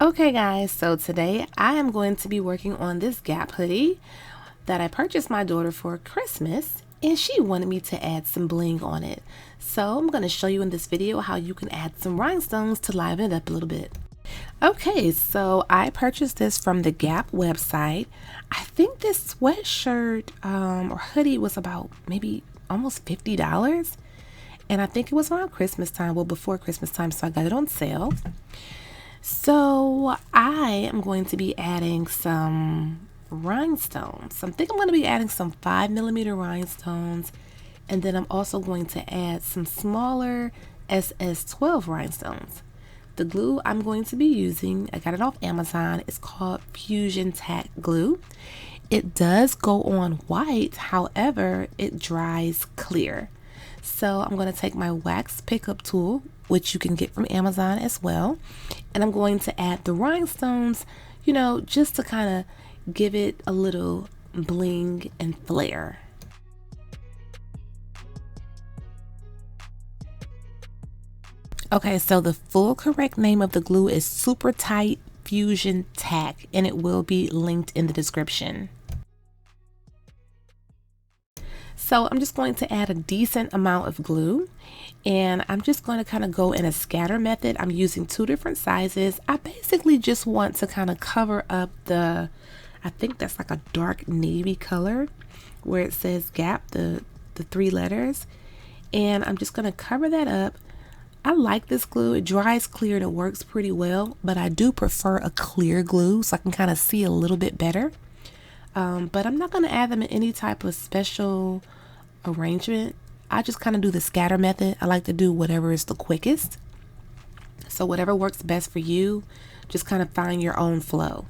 Okay guys, so today I am going to be working on this Gap hoodie that I purchased my daughter for Christmas, and she wanted me to add some bling on it. So I'm going to show you in this video how you can add some rhinestones to liven it up a little bit. Okay, so I purchased this from the Gap website. I think this sweatshirt or hoodie was about maybe almost $50, and I think it was around Christmas time, well before Christmas time, so I got it on sale. So I am going to be adding some rhinestones. I think I'm going to be adding some 5mm rhinestones, and then I'm also going to add some smaller SS12 rhinestones. The glue I'm going to be using, I got it off Amazon. It's called Fusion Tack Glue. It does go on white, however, it dries clear. So I'm going to take my wax pickup tool, which you can get from Amazon as well, and I'm going to add the rhinestones, just to kind of give it a little bling and flair. Okay, so the full correct name of the glue is Super Tight Fusion Tack, and it will be linked in the description. So I'm just going to add a decent amount of glue, and I'm just going to kind of go in a scatter method. I'm using 2 different sizes. I basically just want to kind of cover up I think that's like a dark navy color where it says Gap, the 3 letters, and I'm just going to cover that up. I like this glue. It dries clear and it works pretty well, but I do prefer a clear glue so I can kind of see a little bit better. But I'm not going to add them in any type of special arrangement. I just kind of do the scatter method. I like to do whatever is the quickest. So whatever works best for you, just kind of find your own flow.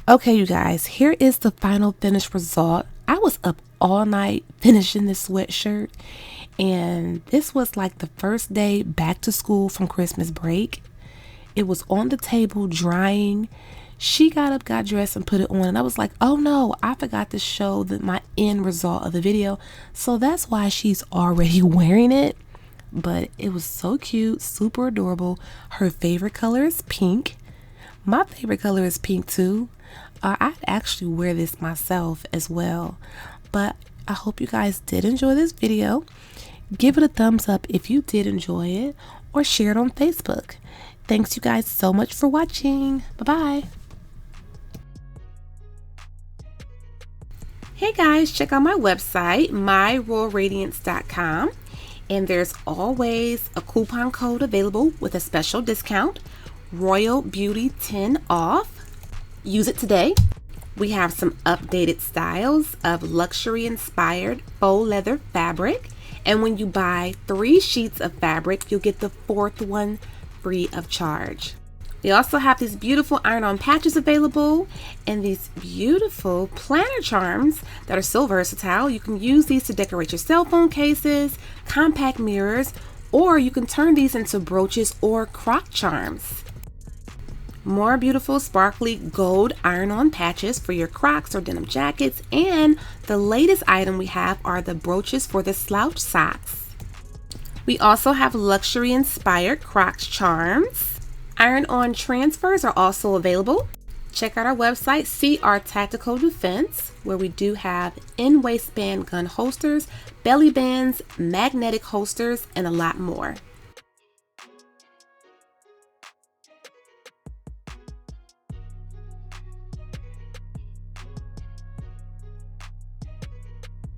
Okay, you guys, here is the final finished result. I was up all night finishing this sweatshirt, and this was like the first day back to school from Christmas break. It was on the table drying. She got up, got dressed, and put it on, and I was like, oh no, I forgot to show my end result of the video. So that's why she's already wearing it. But it was so cute, super adorable. Her favorite color is pink. My favorite color is pink too. I'd actually wear this myself as well. But I hope you guys did enjoy this video. Give it a thumbs up if you did enjoy it, or share it on Facebook. Thanks you guys so much for watching. Bye-bye. Hey guys, check out my website, myroyalradiance.com. And there's always a coupon code available with a special discount, Royal Beauty 10 off. Use it today. We have some updated styles of luxury inspired faux leather fabric. And when you buy 3 sheets of fabric, you'll get the 4th one free of charge. We also have these beautiful iron-on patches available and these beautiful planner charms that are so versatile. You can use these to decorate your cell phone cases, compact mirrors, or you can turn these into brooches or croc charms. More beautiful sparkly gold iron-on patches for your crocs or denim jackets, and the latest item we have are the brooches for the slouch socks. We also have luxury inspired crocs charms. Iron-on transfers are also available. Check out our website, see our tactical defense, where we do have in-waistband gun holsters, belly bands, magnetic holsters, and a lot more.